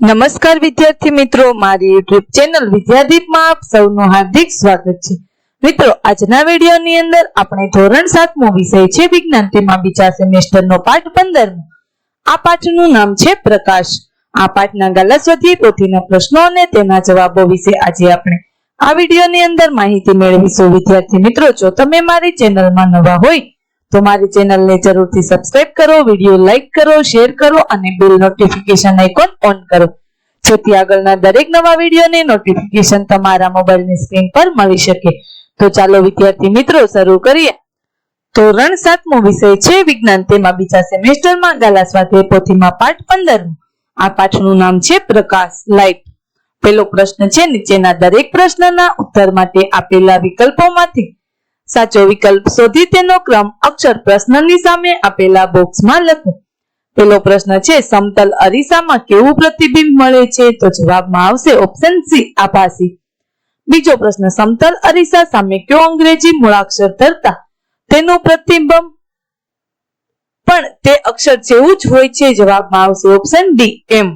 નમસ્કાર વિદ્યાર્થી મિત્રો, મારી યુટ્યુબ ચેનલ વિદ્યાદીપમાં આપ સૌનું હાર્દિક સ્વાગત છે। મિત્રો, આજના વિડીયોની અંદર આપણે ધોરણ 7મો વિષય છે વિજ્ઞાન, તેમાં બીજા સેમેસ્ટરનો પાઠ 15મો। આ પાઠનું નામ છે પ્રકાશ। આ પાઠના ગાલા સ્વાધ્યાય પોથીના પ્રશ્નો અને તેના જવાબો વિશે આજે આપણે આ વિડીયોની અંદર માહિતી મેળવીશું। વિદ્યાર્થી મિત્રો, જો તમે મારી ચેનલમાં નવા હોય તો મારી ચેનલને જરૂરથી સબસ્ક્રાઇબ કરો, વિડીયો લાઈક કરો, શેર કરો અને બેલ નોટિફિકેશન આઇકોન ઓન કરો, જેથી આગળના દરેક નવા વિડીયોની નોટિફિકેશન તમારા મોબાઈલની સ્ક્રીન પર મળી શકે। તો ચાલો વિદ્યાર્થી મિત્રો શરૂ કરીએ। ધોરણ 7મો વિષય છે વિજ્ઞાન, તેમાં બીજા સેમેસ્ટરમાં ગાલા સ્વાધ્યાય પોથીમાં પાઠ 15મો। આ પાઠનું નામ છે પ્રકાશ, લાઇટ। પહેલો પ્રશ્ન છે, નીચેના દરેક પ્રશ્નના ઉત્તર માટે આપેલા વિકલ્પોમાંથી સાચો વિકલ્પ શોધી તેનો ક્રમ અક્ષર પ્રશ્નની સામે આપેલા બોક્સમાં લખો। પહેલો પ્રશ્ન છે, સમતલ અરીસામાં કેવું પ્રતિબિંબ મળે છે? તો જવાબમાં આવશે ઓપ્શન સી, આભાસી। બીજો પ્રશ્ન, સમતલ અરીસા સામે કયો અંગ્રેજી મૂળાક્ષર ધરતા તેનું પ્રતિબિંબ પણ તે અક્ષર જેવું જ હોય છે? જવાબમાં આવશે ઓપ્શન ડી, એમ।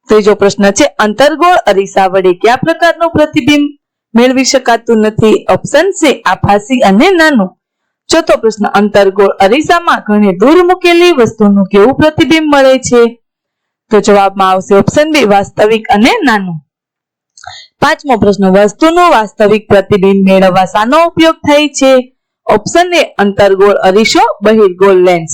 ત્રીજો પ્રશ્ન છે, અંતર્ગોળ અરીસા વડે કયા પ્રકારનું પ્રતિબિંબ મેળવી શકાતું નથી? ઓપ્શન સી, આભાસી અને નાનું। ચોથો પ્રશ્ન, અંતર્ગોળ અરીસામાં ઘણી દૂર મૂકેલી વસ્તુનું કેવું પ્રતિબિંબ મળે છે? તો જવાબમાં આવશે ઓપ્શન બી, વાસ્તવિક અને નાનું। પાંચમો પ્રશ્ન, વસ્તુનું વાસ્તવિક પ્રતિબિંબ મેળવવા શાનો ઉપયોગ થાય છે? ઓપ્શન એ, અંતર્ગોળ અરીસો, બહિર્ગોળ લેન્સ।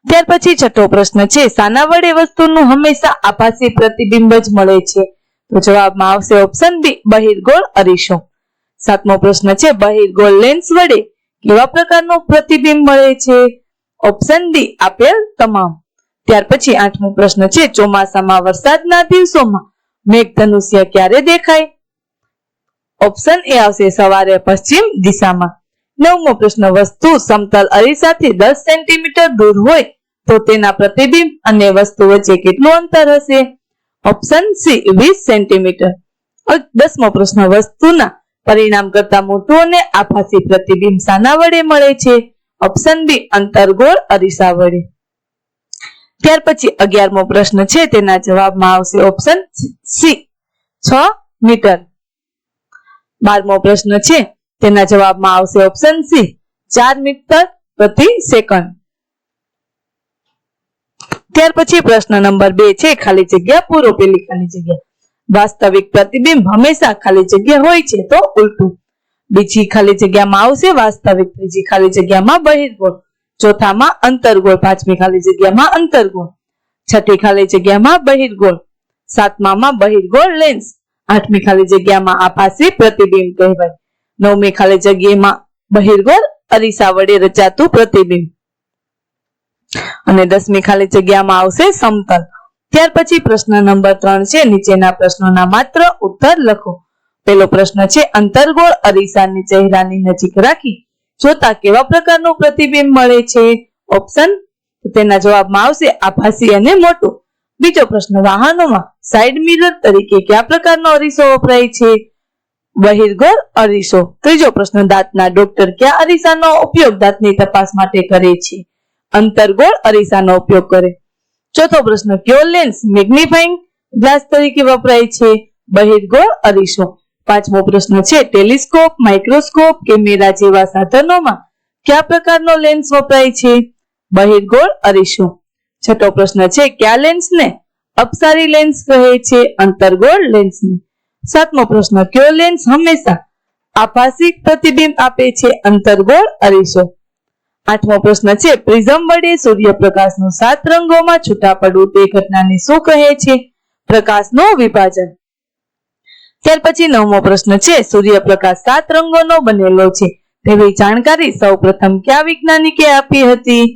ત્યાર પછી છઠ્ઠો પ્રશ્ન છે, શાના વડે વસ્તુનું હંમેશા આભાસી પ્રતિબિંબ જ મળે છે? તો જવાબમાં આવશે ઓપ્શન બી, બહિર્ગોળ અરીસો। સાતમો પ્રશ્ન છે, બહિર્ગોળ લેન્સ વડે કેવા પ્રકારનું પ્રતિબિંબ મળે છે? ઓપ્શન ડી, આપેલ તમામ। ત્યાર પછી આઠમો પ્રશ્ન છે, ચોમાસામાં વરસાદના દિવસોમાં મેઘધનુષ્ય ક્યારે દેખાય? ઓપ્શન એ આવશે સવારે પશ્ચિમ દિશામાં। નવમો પ્રશ્ન, વસ્તુ સમતલ અરીસાથી 10 સેન્ટીમીટર દૂર હોય તો તેના પ્રતિબિંબ અને વસ્તુ વચ્ચે કેટલું અંતર હશે? Option C, 20 centimetre. 10મો પ્રશ્ન, વસ્તુના પરિણામ કરતા મોટું અને આભાસી પ્રતિબિંબ શાના વડે મળે છે? ઓપ્શન બી, અંતર્ગોળ અરીસા વડે। ત્યાર પછી 11મો પ્રશ્ન છે, તેના જવાબમાં આવશે ઓપ્શન સી, 6 મીટર। 12મો પ્રશ્ન છે, તેના જવાબમાં આવશે ઓપ્શન સી, 4 મીટર પ્રતિ સેકન્ડ। ત્યાર પછી પ્રશ્ન નંબર 2 છે, ખાલી જગ્યા પૂરો। પેલી ખાલી જગ્યા, વાસ્તવિક પ્રતિબિંબ હંમેશા ખાલી જગ્યા હોય છે તો ઉલટું। બીજી ખાલી જગ્યામાં આવશે વાસ્તવિક, ત્રીજી ખાલી જગ્યામાં બહિર્ગોળ, ચોથામાં અંતર્ગોળ, પાંચમી ખાલી જગ્યામાં અંતર્ગોળ, છઠ્ઠી ખાલી જગ્યામાં બહિર્ગોળ, સાતમામાં બહિર્ગોળ લેન્સ, આઠમી ખાલી જગ્યામાં આભાસી પ્રતિબિંબ કહેવાય, નવમી ખાલી જગ્યામાં બહિર્ગોળ અરીસા વડે રચાતું પ્રતિબિંબ અને 10મી ખાલી જગ્યામાં આવશે સમતલ। ત્યાર પછી પ્રશ્ન નંબર 3 છે, નીચેના પ્રશ્નોના માત્ર ઉત્તર લખો। પહેલો પ્રશ્ન છે, અંતર્ગોળ અરીસાની ચહેરાની નજીક રાખી જોતા કેવા પ્રકારનું પ્રતિબિંબ મળે છે? ઓપ્શન, તેના જવાબમાં આવશે આભાસી અને મોટું। બીજો પ્રશ્ન, વાહનોમાં સાઇડ મિરર તરીકે કયા પ્રકારનો અરીસો વપરાય છે? બહિર્ગોળ અરીસો। ત્રીજો પ્રશ્ન, દાંતના ડોક્ટર કયા અરીસાનો ઉપયોગ દાંતની તપાસ માટે કરે છે? અંતર્ગોળ અરીસાનો ઉપયોગ કરે। ચોથો પ્રશ્ન, કયો લેન્સ મેગ્નીફાઇંગ ગ્લાસ તરીકે વપરાય છે? બહિર્ગોળ અરીસો। પાંચમો પ્રશ્ન છે, ટેલિસ્કોપ, માઇક્રોસ્કોપ, કેમેરા જેવા સાધનોમાં કયા પ્રકારનો લેન્સ વપરાય છે? બહિર્ગોળ અરીસો। છઠ્ઠો પ્રશ્ન છે, કયા લેન્સને અપસારી લેન્સ કહે છે? અંતર્ગોળ લેન્સને। સાતમો પ્રશ્ન, કયો લેન્સ હંમેશા આભાસી પ્રતિબિંબ આપે છે? અંતર્ગોળ અરીસો। આઠમો પ્રશ્ન છે, પ્રિઝમ વડે સૂર્યપ્રકાશનું 7 રંગોમાં છૂટા પડવું તે ઘટનાને શું કહે છે? પ્રકાશનું વિભાજન। ત્યાર પછી 9મો પ્રશ્ન છે, સૂર્યપ્રકાશ 7 રંગોનો બનેલો છે તેવી જાણકારી સૌપ્રથમ કયા વૈજ્ઞાનિકે આપી હતી?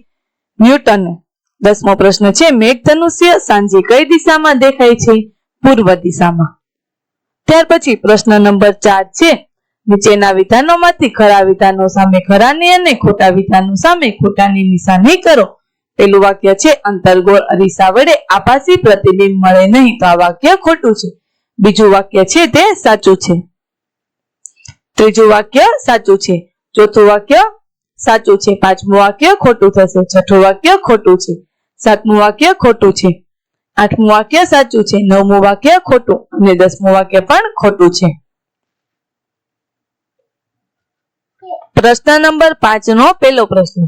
ન્યૂટને। 10મો પ્રશ્ન છે, મેઘધનુષ્ય સાંજે કઈ દિશામાં દેખાય છે? પૂર્વ દિશામાં। ત્યાર પછી પ્રશ્ન નંબર 4 છે, નીચેના વિધાનોમાંથી ખરા વિધાનો સામે ખરાની અને ખોટા વિધાનો સામે ખોટાની નિશાની કરો। પેલું વાક્ય છે, અંતર્ગોળ અરીસા વડે આભાસી પ્રતિબિંબ મળે નહીં, તો આ વાક્ય ખોટું છે। બીજું વાક્ય છે તે સાચું છે। ત્રીજું વાક્ય સાચું છે। ચોથું વાક્ય સાચું છે। પાંચમું વાક્ય ખોટું થશે। છઠ્ઠું વાક્ય ખોટું છે। સાતમું વાક્ય ખોટું છે। 8મું વાક્ય સાચું છે, 9મું વાક્ય ખોટું અને 10મું વાક્ય પણ ખોટું છે. પ્રશ્ન નંબર 5 નો પહેલો પ્રશ્ન,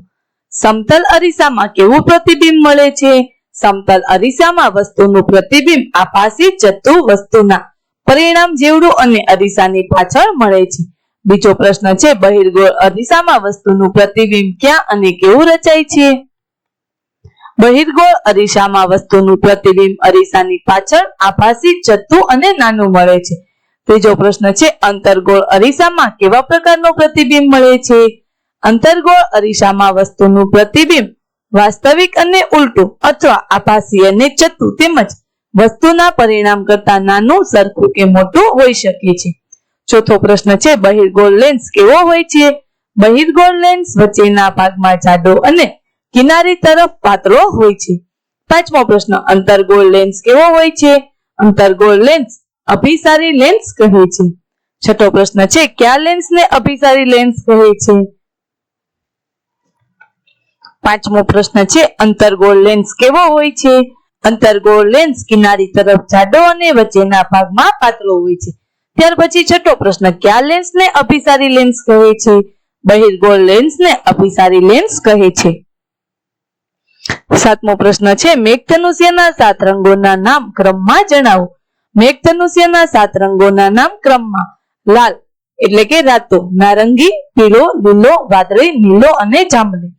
સમતલ અરીસામાં કેવું પ્રતિબિંબ મળે છે? સમતલ અરીસામાં વસ્તુનું પ્રતિબિંબ આભાસી જતું વસ્તુના પરિણામ જેવડું અને અરીસાની પાછળ મળે છે. બીજો પ્રશ્ન છે, બહિર્ગોળ અરીસામાં વસ્તુનું પ્રતિબિંબ ક્યાં અને કેવું રચાય છે? બહિર્ગોળ અરીસામાં વસ્તુનું પ્રતિબિંબ અરીસાની પાછળ આભાસી જતું અને નાનું મળે છે. ત્રીજો પ્રશ્ન છે, અંતર્ગોળ અરીસામાં કેવા પ્રકારનું પ્રતિબિંબ મળે છે? અંતર્ગોળ અરીસામાં વસ્તુનું પ્રતિબિંબ વાસ્તવિક અને ઉલટું અથવા આભાસી અને જતું તેમજ વસ્તુના પરિણામ કરતા નાનું, સરખું કે મોટું હોઈ શકે છે. ચોથો પ્રશ્ન છે, બહિર્ગોળ લેન્સ કેવો હોય છે? બહિર્ગોળ લેન્સ વચ્ચેના ભાગમાં જાડો અને કિનારી તરફ પાતળો હોય છે. પાંચમો પ્રશ્ન, અંતર્ગોળ લેન્સ કેવો હોય છે? અંતર્ગોળ લેન્સ અભિસારી લેન્સ કહે છે. છઠ્ઠો પ્રશ્ન છે, કયા લેન્સને અભિસારી લેન્સ કહે છે? પાંચમો પ્રશ્ન છે, અંતર્ગોળ લેન્સ કેવો હોય છે? અંતર્ગોળ લેન્સ કિનારી તરફ જાડો અને વચ્ચેના ભાગમાં પાતળો હોય છે. ત્યાર પછી છઠ્ઠો પ્રશ્ન, કયા લેન્સને અભિસારી લેન્સ કહે છે? બહિર્ગોળ લેન્સને અભિસારી લેન્સ કહે છે. સાતમો પ્રશ્ન છે, મેઘધનુષ્યના 7 રંગોના નામ ક્રમમાં જણાવો. મેઘધનુષ્યના 7 રંગોના નામ ક્રમમાં લાલ એટલે કે રાતો, નારંગી, પીળો, લીલો, વાદળી, નીલો અને જાંબલી.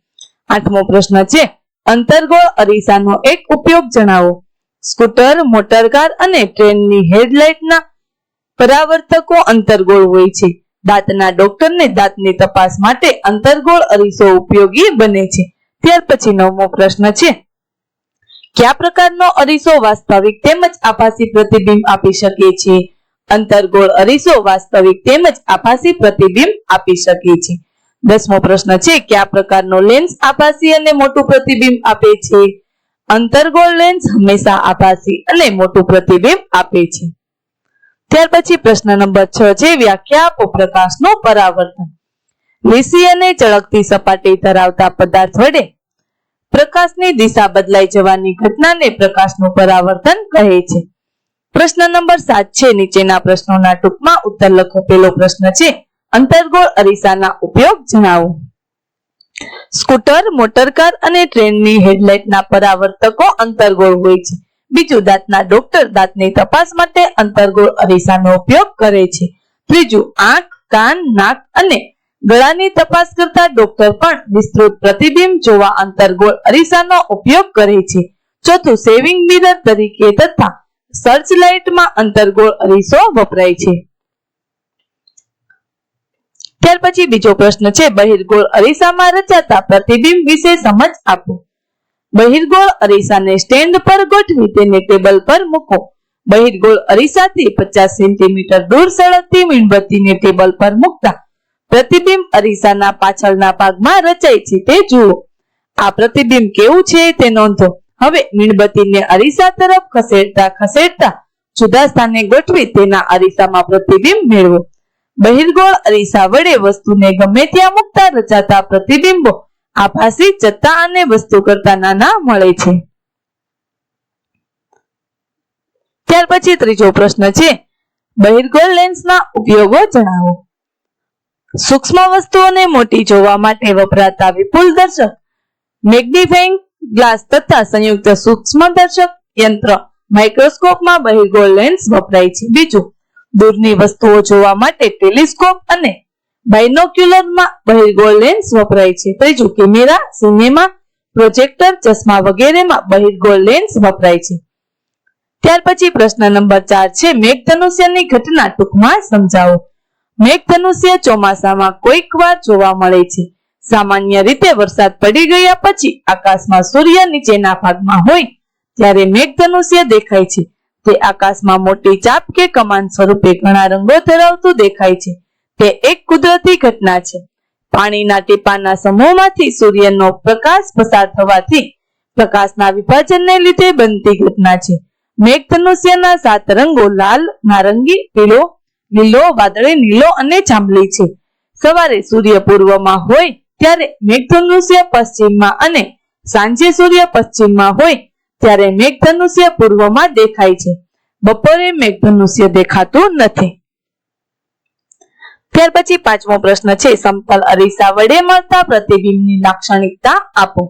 આઠમો પ્રશ્ન છે, અંતર્ગોળ અરીસાનો એક ઉપયોગ જણાવો. સ્કૂટર, મોટરકાર અને ટ્રેનની હેડલાઇટના પરાવર્તકો અંતર્ગોળ હોય છે. દાંતના ડોક્ટરને દાંતની તપાસ માટે અંતર્ગોળ અરીસો ઉપયોગી બને છે. ત્યાર પછી 9મો પ્રશ્ન છે, કયા પ્રકારનો અરીસો વાસ્તવિક તેમજ આભાસી પ્રતિબિંબ આપી શકે છે? અંતર્ગોળ અરીસો વાસ્તવિક તેમજ આભાસી પ્રતિબિંબ આપી શકે છે. 10મો પ્રશ્ન છે, કયા પ્રકારનો લેન્સ આભાસી અને મોટું પ્રતિબિંબ આપે છે? અંતર્ગોળ લેન્સ હંમેશા આભાસી અને મોટું પ્રતિબિંબ આપે છે. ત્યાર પછી પ્રશ્ન નંબર 6 છે, વ્યાખ્યા આપો પ્રકાશનું પરાવર્તન. લીસી અને ચળકતી સપાટી ધરાવતા પદાર્થ વડે પ્રકાશની દિશા બદલાઈ જવાની ઘટનાને પ્રકાશનું પરાવર્તન કહે છે. પ્રશ્ન નંબર 7 છે, નીચેના પ્રશ્નોના ટૂંકમાં ઉત્તર લખો. પહેલો પ્રશ્ન છે, અંતર્ગોળ અરીસાના ઉપયોગ જણાવો. સ્કૂટર, મોટરકાર અને ટ્રેનની હેડલાઇટના પરાવર્તકો અંતર્ગોળ હોય છે. બીજું, દાંતના ડોક્ટર દાંતની તપાસ માટે અંતર્ગોળ અરીસાનો ઉપયોગ કરે છે. ત્રીજું, આંખ, કાન, નાક અને ગળાની તપાસ કરતા ડોક્ટર પણ વિસ્તૃત પ્રતિબિંબ જોવા અંતર્ગોળ અરીસાનો ઉપયોગ કરે છે. ચોથું, સેવિંગ મિરર તરીકે તથા સર્ચ લાઇટમાં અંતર્ગોળ અરીસો વપરાય છે. ત્યાર પછી બીજો પ્રશ્ન છે, બહિર્ગોળ અરીસામાં રચાતા પ્રતિબિંબ વિશે સમજ આપો. બહિર્ગોળ અરીસાને સ્ટેન્ડ પર ગોઠવી તેને ટેબલ પર મૂકો. બહિર્ગોળ અરીસાથી 50 સેન્ટીમીટર દૂર સળગતી મીણબત્તીને ટેબલ પર મૂકતા પ્રતિબિંબ અરીસાના પાછળના ભાગમાં રચાય છે તે જુઓ. આ પ્રતિબિંબ કેવું છે તે નોંધો. હવે મીણબત્તીને અરીસા તરફ ખસેડતા જુદા સ્થાને ગોઠવી તેના અરીસામાં પ્રતિબિંબ મેળવો. બહિર્ગોળ અરીસા વડે વસ્તુને ગમે ત્યાં મૂકતા રચાતા પ્રતિબિંબો આભાસી, જતા અને વસ્તુ કરતા નાના મળે છે. ત્યાર પછી ત્રીજો પ્રશ્ન છે, બહિર્ગોળ લેન્સના ઉપયોગો જણાવો. સૂક્ષ્મ વસ્તુઓને મોટી જોવા માટે વપરાતા વિપુલ દર્શક, મેગ્નિફાઇંગ ગ્લાસ તથા સંયુક્ત સૂક્ષ્મદર્શક યંત્ર માઇક્રોસ્કોપમાં બહિર્ગોળ લેન્સ વપરાય છે. બીજું, દૂરની વસ્તુઓ જોવા માટે ટેલિસ્કોપ અને બાયનોક્યુલરમાં બહિર્ગોળ લેન્સ વપરાય છે. ત્રીજું, કેમેરા, સિનેમા, પ્રોજેક્ટર, ચશ્મા વગેરેમાં બહિર્ગોળ લેન્સ વપરાય છે. ત્યાર પછી પ્રશ્ન નંબર 4 છે, મેઘધનુષ્યની ઘટના ટૂંકમાં સમજાવો. મેઘધનુષ્ય ચોમાસામાં કોઈક વાર જોવા મળે છે. સામાન્ય રીતે વરસાદ પડી ગયા પછી આકાશમાં સૂર્ય નીચેના ભાગમાં હોય ત્યારે મેઘધનુષ્ય દેખાય છે. તે આકાશમાં મોટી ચાપ કે કમાન સ્વરૂપે ઘણા રંગો ધરાવતું દેખાય છે. તે એક કુદરતી ઘટના છે. પાણીના ટીપાના સમૂહમાંથી સૂર્યનો પ્રકાશ પસાર થવાથી પ્રકાશના વિભાજનને લીધે બનતી ઘટના છે. મેઘધનુષ્યના 7 રંગો લાલ, નારંગી, પીળો, લીલો, વાદળી, નીલો અને જાંબલી છે. સવારે સૂર્ય પૂર્વમાં હોય ત્યારે મેઘધનુષ્ય પશ્ચિમમાં અને સાંજે સૂર્ય પશ્ચિમમાં હોય ત્યારે મેઘધનુષ્ય પૂર્વમાં દેખાય છે. બપોરે મેઘધનુષ્ય દેખાતું નથી. ત્યાર પછી પાંચમો પ્રશ્ન છે, સમતલ અરીસા વડે મળતા પ્રતિબિંબની લાક્ષણિકતા આપો.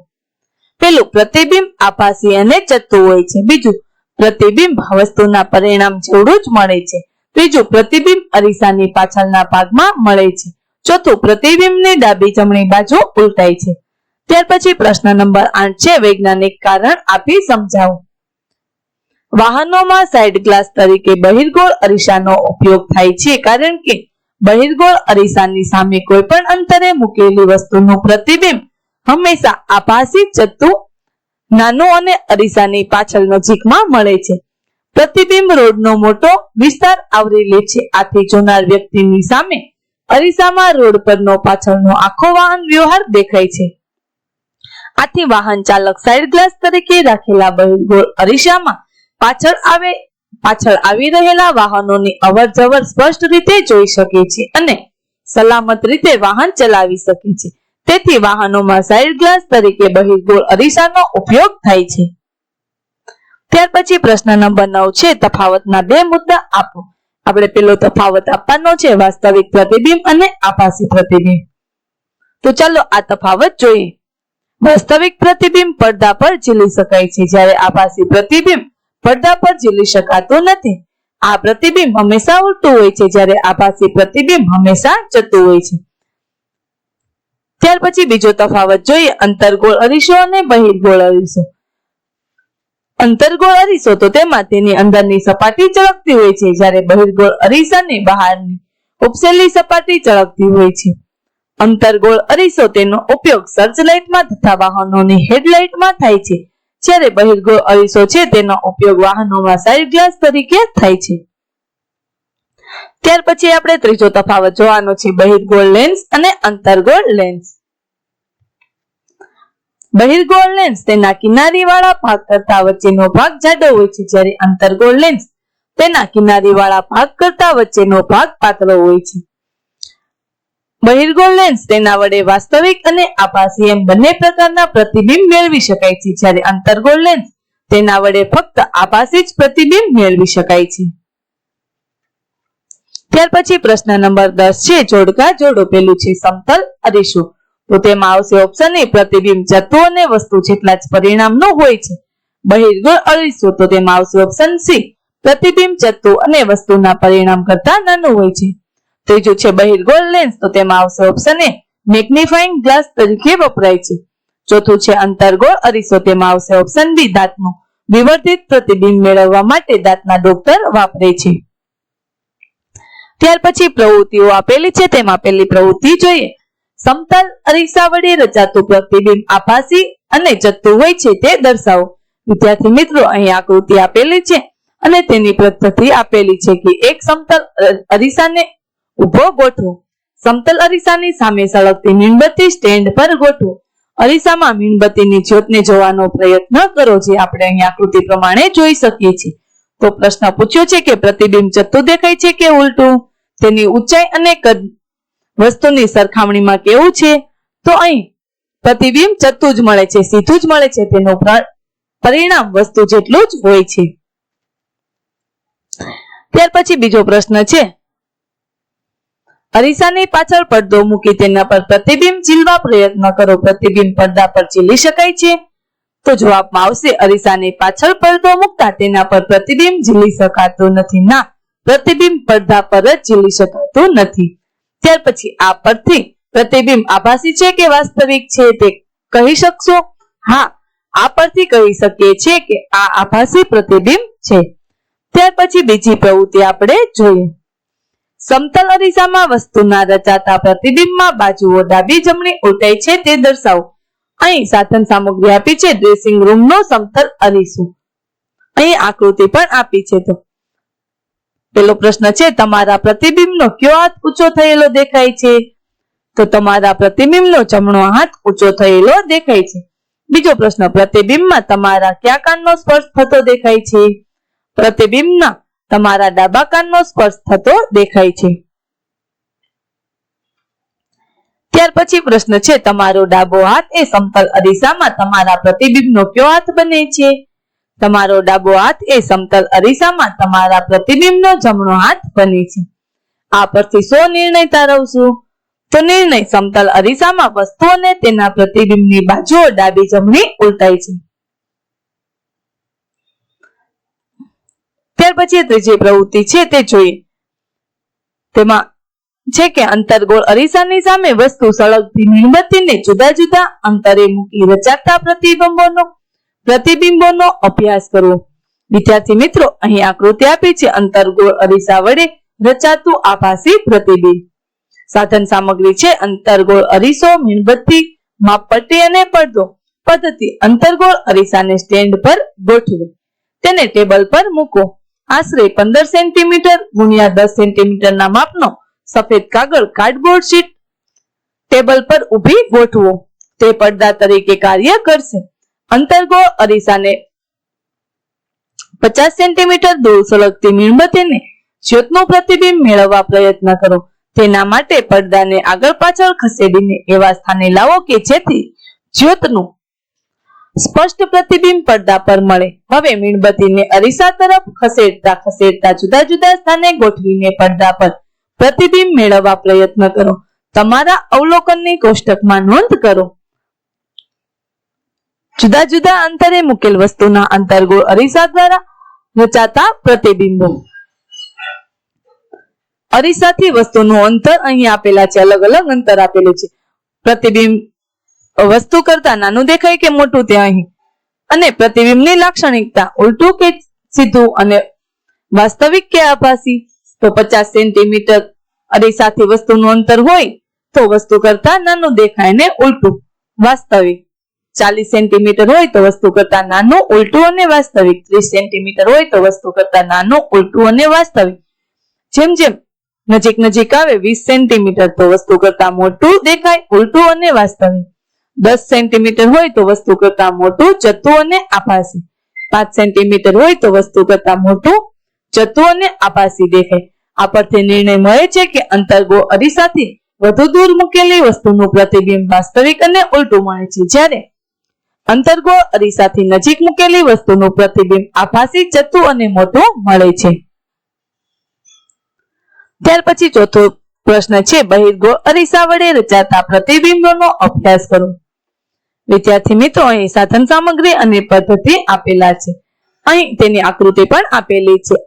પેલું, પ્રતિબિંબ આભાસી અને ચત્તુ હોય છે. બીજું, પ્રતિબિંબ વસ્તુના પરિણામ જેવડું જ મળે છે. ત્રીજું, પ્રતિબિંબ અરીસાની પાછળના ભાગમાં મળે છે. ચોથું, પ્રતિબિંબની ડાબી જમણી બાજુ ઉલટાય છે. ત્યાર પછી પ્રશ્ન નંબર 8 છે, વૈજ્ઞાનિક કારણ આપી સમજાવો. વાહનોમાં સાઇડ ગ્લાસ તરીકે બહિર્ગોળ અરીસાનો ઉપયોગ થાય છે, કારણ કે બહિર્ગોળ અરીસાની સામે કોઈ પણ અંતરે મૂકેલી વસ્તુનું પ્રતિબિંબ હંમેશા આભાસી ચત્તુ નાનું અને અરીસાની પાછળ નજીકમાં મળે છે. પ્રતિબિંબ રોડનો મોટો વિસ્તાર આવરી લે છે, આથી જોનાર વ્યક્તિની સામે અરીસામાં રોડ પરનો પાછળનો આખો વાહન વ્યવહાર દેખાય છે. આથી વાહન ચાલક સાઇડ ગ્લાસ તરીકે રાખેલા બહિર્ગોળ અરીસામાં પાછળ આવી રહેલા વાહનોની અવરજવર સ્પષ્ટ રીતે જોઈ શકે છે અને સલામત રીતે વાહન ચલાવી શકે છે. તેથી વાહનોમાં સાઇડ ગ્લાસ તરીકે બહિર્ગોળ અરીસાનો ઉપયોગ થાય છે. ત્યાર પછી પ્રશ્ન નંબર 9 છે, તફાવતના બે મુદ્દા આપો. આપણે પેલો તફાવત આપવાનો છે, વાસ્તવિક પ્રતિબિંબ અને આભાસી પ્રતિબિંબ. તો ચાલો આ તફાવત જોઈએ. વાસ્તવિક પ્રતિબિંબ પડદા પર ઝીલી શકાય છે, જ્યારે આભાસી પ્રતિબિંબ પડદા પર ઝીલી શકાતું નથી. આ પ્રતિબિંબ હંમેશા ઉલટું હોય છે, જ્યારે આભાસી પ્રતિબિંબ હંમેશા ચત્તુ હોય છે. ત્યાર પછી બીજો તફાવત જોઈએ, અંતર્ગોળ અરીસો અને બહિર્ગોળ અરીસો. અંતર્ગોળ અરીસો તો તેમાં તેની અંદરની સપાટી ચળકતી હોય છે, જ્યારે બહિર્ગોળ અરીસાની બહારની ઉપસેલી સપાટી ચળકતી હોય છે. અંતર્ગોળ અરીસો તેનો ઉપયોગ સર્ચ લાઇટમાં તથા વાહનોની હેડલાઇટમાં થાય છે, જ્યારે બહિર્ગોળ અરીસો છે તેનો ઉપયોગ વાહનોમાં સાઇડ ગ્લાસ તરીકે થાય છે. ત્યાર પછી આપણે ત્રીજો તફાવત જોવાનો છે, બહિર્ગોળ લેન્સ અને અંતર્ગોળ લેન્સ. બહિર્ગોળ લેન્સ તેના કિનારીવાળા ભાગ કરતા વચ્ચેનો ભાગ જાડો હોય છે, જ્યારે અંતર્ગોળ લેન્સ તેના કિનારીવાળા ભાગ કરતા વચ્ચેનો ભાગ પાતળો હોય છે. બહિર્ગોળ લેન્સ તેના વડે વાસ્તવિક અને આભાસી એમ બંને પ્રકારના પ્રતિબિંબ મેળવી શકાય છે, જ્યારે અંતર્ગોળ લેન્સ તેના વડે ફક્ત આભાસી જ પ્રતિબિંબ મેળવી શકાય છે. ત્યાર પછી પ્રશ્ન નંબર 10 છે, જોડકા જોડો. પેલું છે સમતલ અરીસો. તો તેમાં આવશે ઓપ્શન એ, પ્રતિબિંબ ચત્તુ અને વસ્તુ જેટલા જ પરિણામનું હોય છે. બહિર્ગોળ અરીસો તો તેમાં આવશે ઓપ્શન સી, પ્રતિબિંબ ચત્તુ અને વસ્તુના પરિણામ કરતા નાનું હોય છે. ત્રીજું છે બહિર્ગોળ લેન્સ, તો તેમાં આવશે ઓપ્શન એ, મેગ્નિફાઇંગ ગ્લાસ તરીકે વપરાય છે. ચોથું છે અંતર્ગોળ અરીસો, તેમાં આવશે ઓપ્શન બી, દાંતનું વિવર્ધિત પ્રતિબિંબ મેળવવા માટે દાંતના ડોક્ટર વાપરે છે. ત્યાર પછી પ્રવૃત્તિઓ આપેલી છે, તેમાં પહેલી પ્રવૃત્તિ જોઈએ. સમતલ અરીસા વડે રચાતું પ્રતિબિંબ આભાસી અને ચત્તુ હોય છે તે દર્શાવો. વિદ્યાર્થી મિત્રો, અહીં આકૃતિ આપેલી છે અને તેની પદ્ધતિ આપેલી છે કે એક સમતલ અરીસાને ઉભો ગોઠવો. સમતલ અરીસાની સામે સળગતી મીણબત્તી સ્ટેન્ડ પર ગોઠવો. અરીસામાં મીણબત્તીની જ્યોતને જોવાનો પ્રયત્ન કરો, જે આપણે અહીં આકૃતિ પ્રમાણે જોઈ શકીએ છીએ. તો પ્રશ્ન પૂછ્યો છે કે પ્રતિબિંબ ચત્તુ દેખાય છે કે ઉલટું? તેની ઊંચાઈ અને કદ વસ્તુની સરખામણીમાં કેવું છે? તો અહીં પ્રતિબિંબ ચત્તુ જ મળે છે, સીધું જ મળે છે. તેનું પરિણામ વસ્તુ જેટલું જ હોય છે. ત્યાર પછી બીજો પ્રશ્ન છે, અરીસાની પાછળ પડદો મૂકી તેના પર પ્રતિબિંબ ઝીલવા પ્રયત્ન કરો. પ્રતિબિંબ પડદા પર ઝીલી શકાય છે? તો જવાબમાં આવશે, અરીસાની પાછળ પડદો મૂકતા તેના પર પ્રતિબિંબ ઝીલી શકાતું નથી. ના, પ્રતિબિંબ પડદા પર જ ઝીલી શકાતું નથી. ત્યાર પછી આ પરથી પ્રતિબિંબ આભાસી છે કે વાસ્તવિક છે તે કહી શકશો? હા, આ પરથી કહી શકીએ છીએ કે આ આભાસી પ્રતિબિંબ છે. ત્યાર પછી બીજી પ્રવૃત્તિ આપણે જોઈએ. સમતલ અરીસામાં વસ્તુના રચાતા પ્રતિબિંબમાં બાજુઓ ડાબી જમણી ઉલટાય છે તે દર્શાવો. અહીં સાધન સામગ્રી આપી છે, ડ્રેસિંગ રૂમનો સમતલ અરીસો. અહીં આકૃતિ પણ આપી છે. તો પેલો પ્રશ્ન છે, તમારા પ્રતિબિંબનો કયો હાથ ઊંચો થયેલો દેખાય છે? તો તમારા પ્રતિબિંબનો જમણો હાથ ઊંચો થયેલો દેખાય છે. બીજો પ્રશ્ન, પ્રતિબિંબમાં તમારા કયા કાનનો સ્પર્શ થતો દેખાય છે? પ્રતિબિંબના તમારા ડાબા કાનનો સ્પર્શ થતો દેખાય છે. ત્યાર પછી પ્રશ્ન છે, તમારો ડાબો હાથ એ સમતલ અરીસામાં તમારા પ્રતિબિંબનો કયો હાથ બને છે? તમારો ડાબો હાથ એ સમતલ અરીસામાં તમારા પ્રતિબિંબનો જમણો હાથ બને છે. આ પરથી શો નિર્ણય તારવશું? તો નિર્ણય સમતલ અરીસામાં વસ્તુ અને તેના પ્રતિબિંબની બાજુઓ ડાબી જમણી ઉલટાય છે. ત્યાર પછી ત્રીજી પ્રવૃત્તિ છે તે જોઈએ. તેમાં છે કે અંતર્ગોળ અરીસાની સામે વસ્તુ સળગતી મીણબત્તીને જુદા જુદા અંતરે મૂકી રચાતા પ્રતિબિંબોનો અભ્યાસ કરવો. વિદ્યાર્થી મિત્રો, અહીં આકૃતિ આપી છે અંતર્ગોળ અરીસા વડે રચાતું આભાસી પ્રતિબિંબ. સાધન સામગ્રી છે અંતર્ગોળ અરીસો, મીણબત્તી, માપપટ્ટી અને પડદો. પદ્ધતિ: અંતર્ગોળ અરીસાને સ્ટેન્ડ પર ગોઠવે, તેને ટેબલ પર મૂકો. આશરે 15 સેન્ટીમીટર ગુણ્યા 10 સેન્ટીમીટરના માપનો સફેદ કાગળ કાર્ડબોર્ડ શીટ ટેબલ પર ઊભી ગોઠવો. તે પડદા તરીકે કાર્ય કરશે. અંતર્ગોળ અરીસાને 50 સેન્ટીમીટર દૂર સળગતી મીણબત્તીને જ્યોતનું પ્રતિબિંબ મેળવવા પ્રયત્ન કરો. તેના માટે પડદાને આગળ પાછળ ખસેડીને એવા સ્થાને લાવો કે જેથી જ્યોતનું સ્પષ્ટ પ્રતિબિંબ પડદા પર મળે. હવે મીણબત્તીને અરીસા તરફ ખસેડતા જુદા જુદા સ્થાને ગોઠવીને પડદા પર પ્રતિબિંબ મેળવવા પ્રયત્ન કરો. તમારા અવલોકનની કોષ્ટકમાં નોંધ કરો. જુદા જુદા અંતરે મૂકેલ વસ્તુના અંતર્ગોળ અરીસા દ્વારા રચાતા પ્રતિબિંબો. અરીસાથી વસ્તુનું અંતર અહીં આપેલા છે, અલગ અલગ અંતર આપેલું છે. પ્રતિબિંબ વસ્તુ કરતા નાનું દેખાય કે મોટું તે અહીં. અને પ્રતિબિંબની લાક્ષણિકતા ઉલટું કે સીધું અને વાસ્તવિક કે આભાસી. તો 50 સેન્ટીમીટર અરીસાથી વસ્તુનું અંતર હોય તો વસ્તુ કરતા નાનું દેખાય ને ઉલટું વાસ્તવિક. 40 સેન્ટીમીટર હોય તો વસ્તુ કરતા નાનું ઉલટું અને વાસ્તવિક. 30 સેન્ટીમીટર હોય તો વસ્તુ કરતા નાનું ઉલટું અને વાસ્તવિક. જેમ જેમ નજીક આવે 20 સેન્ટીમીટર તો વસ્તુ કરતા મોટું દેખાય ઉલટું અને વાસ્તવિક. 10 સેન્ટીમીટર હોય તો વસ્તુ કરતા મોટું જતું અને આભાસી. 5 સેન્ટીમીટર હોય તો વસ્તુ કરતા મોટું જતું અને આભાસી દેખાય. આ પરથી નિર્ણય મળે છે કે અંતર્ગોળ અરીસાથી વધુ દૂર મૂકેલી વસ્તુનું પ્રતિબિંબ વાસ્તવિક અને ઉલટું મળે છે, જ્યારે અંતર્ગોળ અરીસાથી નજીક મૂકેલી વસ્તુનું પ્રતિબિંબ આભાસી, જતું અને મોટું મળે છે. ત્યાર પછી ચોથો પ્રશ્ન છે બહિર્ગોળ અરીસા વડે રચાતા પ્રતિબિંબોનો અભ્યાસ કરો. વિદ્યાર્થી મિત્રો, અહીં સાધન સામગ્રી અને પદ્ધતિ આપેલા છે. અહીં તેની આકૃતિ પણ આપેલી છે.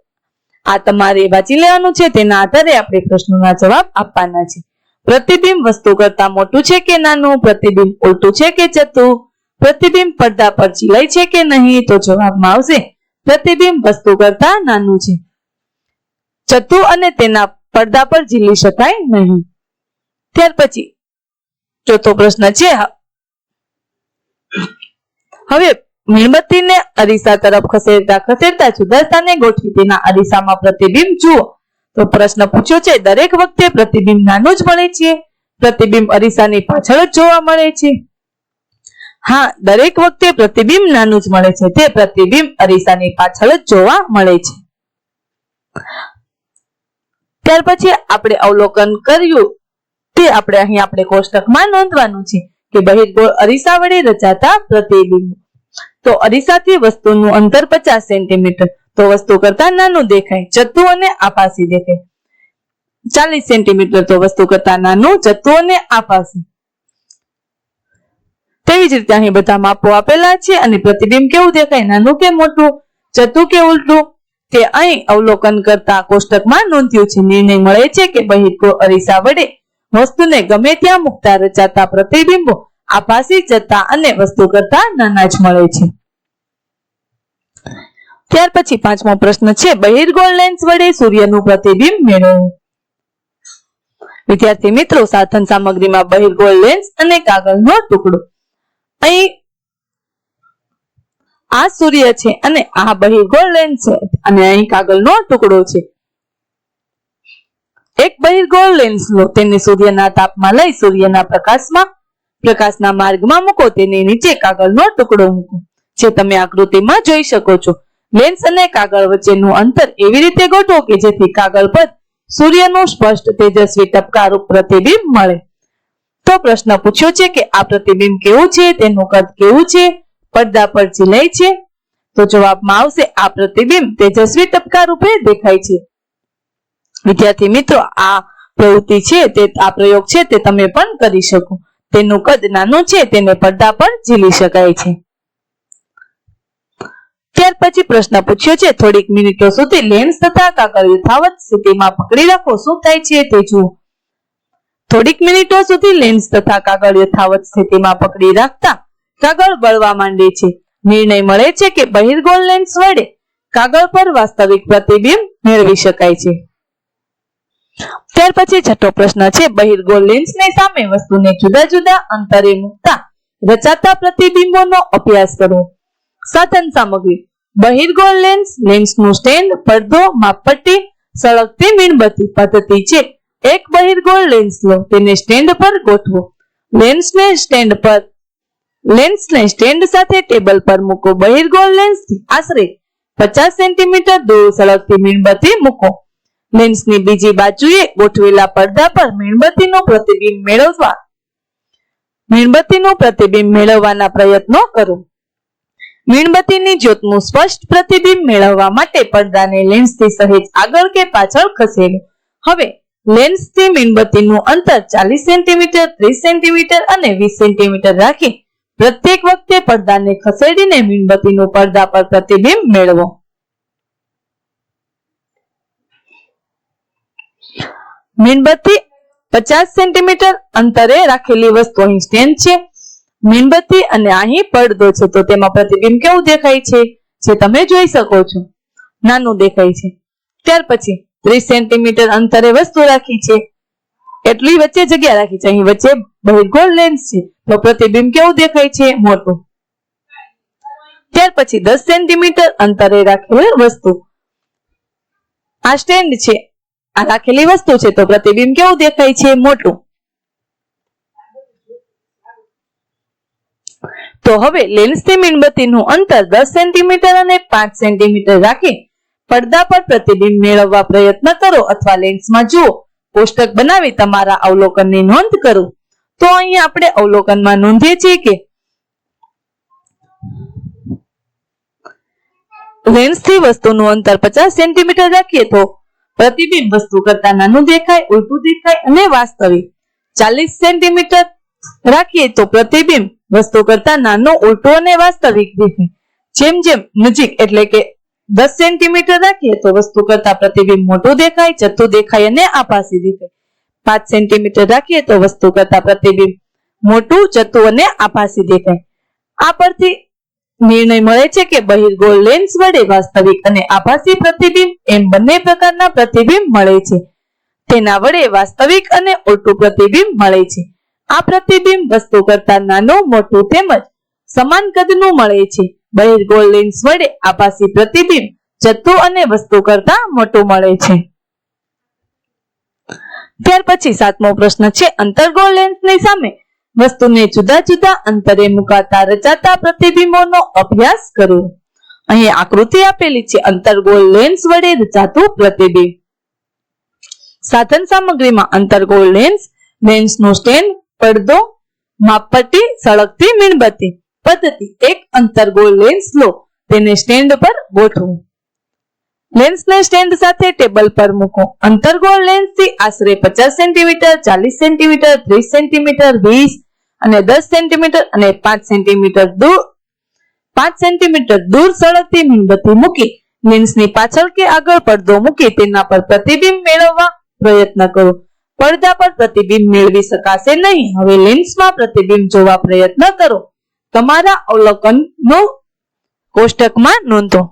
આ તમારે વાંચી લેવાનું છે. તેના આધારે આપણે પ્રશ્નોના જવાબ આપવાના છે. પ્રતિબિંબ વસ્તુ કરતા મોટું છે કે નાનું? પ્રતિબિંબ ઉલટું છે કે જતું? પ્રતિબિંબ પડદા પર ઝીલાય છે કે નહીં? તો જવાબમાં આવશે પ્રતિબિંબ વસ્તુ કરતા નાનું છે, જતું અને તેના પડદા પર ઝીલી શકાય નહીં. ત્યાર પછી ચોથો પ્રશ્ન છે, હવે મીણબત્તીને અરીસા તરફ ખસેડતા જુદા સ્થાને ગોઠવી તેના અરીસામાં પ્રતિબિંબ જુઓ. તો પ્રશ્ન પૂછ્યો છે, દરેક વખતે પ્રતિબિંબ નાનું જ મળે છે? પ્રતિબિંબ અરીસાની પાછળ જ જોવા મળે છે? હા, દરેક વખતે પ્રતિબિંબ નાનું જ મળે છે. તે પ્રતિબિંબ અરીસાની પાછળ જ જોવા મળે છે. ત્યાર પછી આપણે અવલોકન કર્યું તે આપણે કોષ્ટકમાં નોંધવાનું છે કે બહિર્ગોળ અરીસા વડે રચાતા પ્રતિબિંબ. તો અરીસાથી વસ્તુનું અંતર 50 સેન્ટીમીટર તો વસ્તુ કરતા નાનું દેખાય, જતું અને આભાસી દેખાય. 40 સેન્ટીમીટર તો વસ્તુ કરતા નાનું, જતું અને આભાસી. તેવી જ રીતે અહીં બધા માપો આપેલા છે અને પ્રતિબિંબ કેવું દેખાય, નાનું કે મોટું, જતું કે ઉલટું, તે અહીં અવલોકન કરતા કોષ્ટકમાં નોંધ્યું છે. નિર્ણય મળે છે કે બહિર્ગોળ અરીસા વડે વસ્તુને ગમે ત્યાં મૂકતા રચાતા પ્રતિબિંબો આભાસી, જતા અને વસ્તુ કરતા નાના જ મળે છે. ત્યાર પછી પાંચમો પ્રશ્ન છે બહિર્ગોળ લેન્સ વડે સૂર્યનું પ્રતિબિંબ મેળવવું. વિદ્યાર્થી મિત્રો, સાધન સામગ્રીમાં બહિર્ગોળ લેન્સ અને કાગળનો ટુકડો. અહીં આ સૂર્ય છે અને આ બહિર્ગોળ લેન્સ છે અને અહીં કાગળનો ટુકડો છે. એક બહિર્ગોળ લેન્સ લો, તેને સૂર્યના તાપમાં લઈ સૂર્યના પ્રકાશના માર્ગમાં મૂકો. તેની નીચે કાગળનો ટુકડો મૂકો, જે તમે આકૃતિમાં જોઈ શકો છો. લેન્સ અને કાગળ વચ્ચેનું અંતર એવી રીતે ગોઠવો કે જેથી કાગળ પર સૂર્યનું સ્પષ્ટ તેજસ્વી ટપકારૂપ પ્રતિબિંબ મળે. તો પ્રશ્ન પૂછ્યો છે કે આ પ્રતિબિંબ કેવું છે, તેનું કદ કેવું છે, પડદા પર ઝીલાય છે? તો જવાબમાં આવશે આ પ્રતિબિંબ તેજસ્વી ટપકા રૂપે દેખાય છે. વિદ્યાર્થી મિત્રો, આ પ્રવૃત્તિ છે તે આ પ્રયોગ છે તે તમે પણ કરી શકો. તેનું કદ નાનું છે, તેને પડદા પર ઝીલી શકાય છે. ત્યાર પછી પ્રશ્ન પૂછ્યો છે, થોડીક મિનિટો સુધી લેન્સ તથા કાગળ યથાવત સ્થિતિમાં પકડી રાખો, શું થાય છે તે જુઓ. થોડીક મિનિટો સુધી લેન્સ તથા કાગળ યથાવત સ્થિતિમાં પકડી રાખતા કાગળ બળવા માંડે છે. નિર્ણય મળે છે કે બહિર્ગોળ લેન્સ વડે કાગળ પર વાસ્તવિક પ્રતિબિંબ મેળવી શકાય છે. ત્યાર પછી છઠ્ઠો પ્રશ્ન છે, બહિર્ગોળ લેન્સની સામે વસ્તુને જુદા જુદા અંતરે મૂકતા રચાતા પ્રતિબિંબોનો અભ્યાસ કરો. સાધન સામગ્રી: બહિર્ગોળ લેન્સ, લેન્સનું સ્ટેન્ડ, પડદો, માપપટ્ટી, સળગતી મીણબત્તી. પદ્ધતિ છે: એક બહિર્ગોળ લેન્સ લો, તેને સ્ટેન્ડ પર ગોઠવો. લેન્સને સ્ટેન્ડ સાથે ટેબલ પર મૂકો. બહિર્ગોળ લેન્સથી આશરે 50 સેન્ટીમીટર દૂર સળગતી મીણબત્તી મૂકો. લેન્સની બીજી બાજુએ ગોઠવેલા પડદા પર મીણબત્તીનું પ્રતિબિંબ મેળવવાના પ્રયત્નો કરો. મીણબત્તીની જ્યોતનું સ્પષ્ટ પ્રતિબિંબ મેળવવા માટે પડદાને લેન્સથી સહેજ આગળ કે પાછળ ખસેડો. હવે લેન્સથી મીણબત્તીનું અંતર 40 સેન્ટીમીટર, 30 સેન્ટીમીટર અને 20 સેન્ટીમીટર રાખી પ્રત્યેક વખતે પડદાને ખસેડીને મીણબત્તીનું પડદા પર પ્રતિબિંબ મેળવો. મીણબત્તી 50 સેન્ટીમીટર અંતરે રાખેલી વસ્તુ અહીં સ્ટેન્ડ છે, મીણબત્તી અને અહીં પડદો છે, તો તેમાં પ્રતિબિંબ કેવું દેખાય છે જે તમે જોઈ શકો છો, નાનું દેખાય છે. ત્યાર પછી 30 સેન્ટીમીટર અંતરે વસ્તુ રાખી છે, એટલી વચ્ચે જગ્યા રાખી છે, અહીં વચ્ચે બહિર્ગોળ લેન્સ છે, તો પ્રતિબિંબ કેવું દેખાય છે, મોટું. ત્યાર પછી 10 સેન્ટીમીટર અંતરે રાખેલી વસ્તુ, આ સ્ટેન્ડ છે, આ રાખેલી વસ્તુ છે, તો પ્રતિબિંબ કેવું દેખાય છે, મોટું. તો હવે લેન્સથી મીણબત્તીનું અંતર 10 સેન્ટીમીટર અને 5 સેન્ટીમીટર રાખી પડદા પર પ્રતિબિંબ મેળવવા પ્રયત્ન કરો અથવા લેન્સમાં જુઓ. કોષ્ટક બનાવી તમારા અવલોકનની નોંધ કરો. તો અહીંયા આપણે અવલોકનમાં નોંધીએ છીએ કે લેન્સથી વસ્તુનું અંતર 50 સેન્ટીમીટર રાખીએ તો પ્રતિબિંબ વસ્તુ કરતા નાનું દેખાય, ઉલટું દેખાય અને વાસ્તવિક. 40 સેન્ટીમીટર રાખીએ તો પ્રતિબિંબ વસ્તુ કરતા નાનું, ઉલટું અને વાસ્તવિક દેખાય. જેમ જેમ નજીક એટલે કે 10 સેન્ટીમીટર રાખીએ તો વસ્તુ કરતા પ્રતિબિંબ મોટું દેખાય, જતું દેખાય અને આભાસી દેખાય. 5 સેન્ટીમીટર રાખીએ તો વસ્તુ કરતા પ્રતિબિંબ મોટું, જતું અને આભાસી દેખાય. આ પરથી નિર્ણય મળે છે કે બહિર્ગોળ લેન્સ વડે વાસ્તવિક અને આભાસી પ્રતિબિંબ એમ બંને પ્રકારના પ્રતિબિંબ મળે છે. તેના વડે વાસ્તવિક અને ઉલટું પ્રતિબિંબ મળે છે. આ પ્રતિબિંબ વસ્તુ કરતા નાનું, મોટું તેમજ સમાન કદનું મળે છે. બહિર્ગોળ લેન્સ વડે આભાસી પ્રતિબિંબ જતું અને વસ્તુ કરતા મોટું મળે છે. ત્યાર પછી 7મો પ્રશ્ન છે, અંતર્ગોળ લેન્સની સામે વસ્તુને જુદા જુદા અંતરે મુકાતા રચાતા પ્રતિબિંબોનો અભ્યાસ કરો. અહીં આકૃતિ આપેલી છે, અંતર્ગોળ લેન્સ વડે રચાતું પ્રતિબિંબ. સાધન સામગ્રીમાં અંતર્ગોળ લેન્સ, લેન્સનું સ્ટેન્ડ, પડદો, માપપટ્ટી, સળગતી મીણબત્તી. પદ્ધતિ: એક અંતર્ગોળ લેન્સ લો, તેને સ્ટેન્ડ પર ગોઠવો. લેન્સને સ્ટેન્ડ સાથે ટેબલ પર મૂકો. અંતર્ગોળ લેન્સથી આશરે 50 સેન્ટીમીટર, 40 સેન્ટીમીટર, 30 સેન્ટીમીટર, 20 અને 10 સેન્ટીમીટર અને 5 સેન્ટીમીટર દૂર સળગતી મીણબત્તી મૂકી લેન્સની પાછળ કે આગળ પડદો મૂકી તેના પર પ્રતિબિંબ મેળવવા પ્રયત્ન કરો. પડદા પર પ્રતિબિંબ મેળવી શકાશે નહીં. હવે લેન્સમાં પ્રતિબિંબ જોવા પ્રયત્ન કરો. તમારા અવલોકનનો કોષ્ટકમાં નોંધો.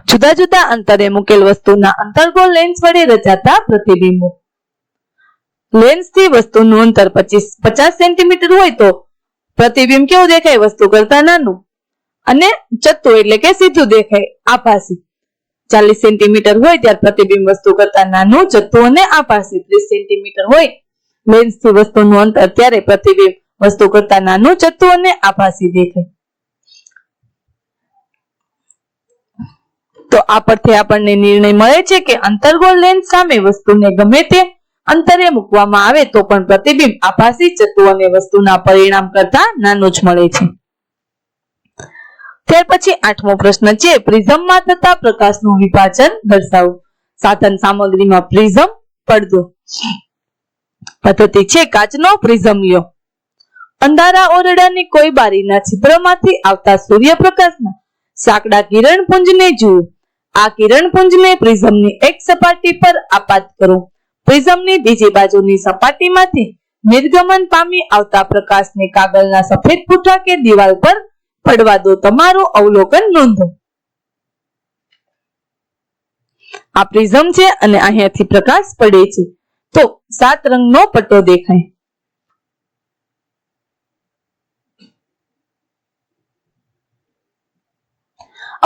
જુદા જુદા અંતરે મૂકેલ વસ્તુના અંતર્ગોળ લેન્સ વડે રચાતા પ્રતિબિંબો. લેન્સથી વસ્તુનું અંતર 50 સેન્ટીમીટર હોય તો પ્રતિબિંબ કેવું દેખાય, વસ્તુ કરતા નાનું અને જતું એટલે કે સીધું દેખાય, આભાસી. 40 સેન્ટીમીટર હોય ત્યારે પ્રતિબિંબ વસ્તુ કરતા નાનું, જતું અને આભાસી. 30 સેન્ટીમીટર હોય લેન્સથી વસ્તુનું અંતર ત્યારે પ્રતિબિંબ વસ્તુ કરતા નાનું, જતું અને આભાસી દેખાય. તો આ પરથી આપણને નિર્ણય મળે છે કે અંતર્ગોળ લેન્સ સામે વસ્તુને ગમે તે અંતરે મૂકવામાં આવે તો પણ પ્રતિબિંબ આભાસી, જતું અને વસ્તુના પરિણામ કરતા નાનું જ મળે છે. ત્યાર પછી 8મો પ્રશ્ન છે પ્રિઝમમાં થતા પ્રકાશનું વિભાજન દર્શાવો. સાધન સામગ્રીમાં પ્રિઝમ, પડદો. પદ્ધતિ છે કાચનો પ્રિઝમ લ્યો. અંધારા ઓરડાની કોઈ બારીના છિદ્રમાંથી આવતા સૂર્યપ્રકાશના સાંકડા કિરણપુંજને જુઓ. આ કિરણપુંજને પ્રિઝમની એક સપાટી પર આપાત કરો. પ્રિઝમની બીજી બાજુની સપાટીમાંથી નિર્ગમન પામી આવતા પ્રકાશને કાગળના સફેદ પૂઠા કે દિવાલ પર પડવા દો. તમારું અવલોકન નોંધો. આ પ્રિઝમ છે અને અહીંયાથી પ્રકાશ પડે છે તો 7 રંગનો પટ્ટો દેખાય.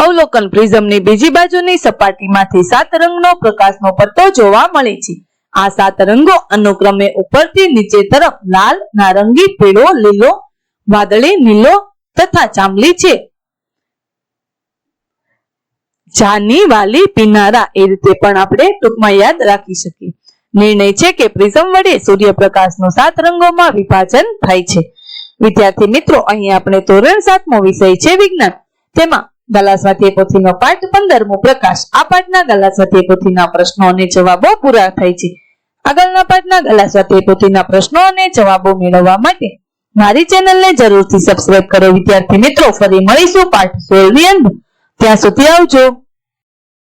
અવલોકન પ્રિઝમની બીજી બાજુની સપાટીમાંથી 7 રંગનો પ્રકાશનો પટ્ટો જોવા મળે છે. આ 7 રંગો અનુક્રમે ઉપરથી નીચે તરફ લાલ, નારંગી, પીળો, લીલો, વાદળી, નીલો તથા જાંબલી છે. જાની, વાલી, પીનારા એ રીતે પણ આપણે ટૂંકમાં યાદ રાખી શકીએ. નિર્ણય છે કે પ્રિઝમ વડે સૂર્યપ્રકાશનું 7 રંગોમાં વિભાજન થાય છે. વિદ્યાર્થી મિત્રો, અહીં આપણે ધોરણ 7મો વિષય છે વિજ્ઞાન, તેમાં ગાલા સ્વાધ્યાય પોથીનો પાઠ 15મો પ્રકાશ. આ પાઠના ગાલા સ્વાધ્યાય પોથીના પ્રશ્નો અને જવાબો પૂરા થાય છે. આગળના પાઠના ગાલા સ્વાધ્યાય પોથીના પ્રશ્નો અને જવાબો મેળવવા માટે મારી ચેનલને જરૂરથી સબસ્ક્રાઇબ કરો. વિદ્યાર્થી મિત્રો, ફરી મળીશું પાઠ 16 ની અંદર. ત્યાં સુધી આવજો.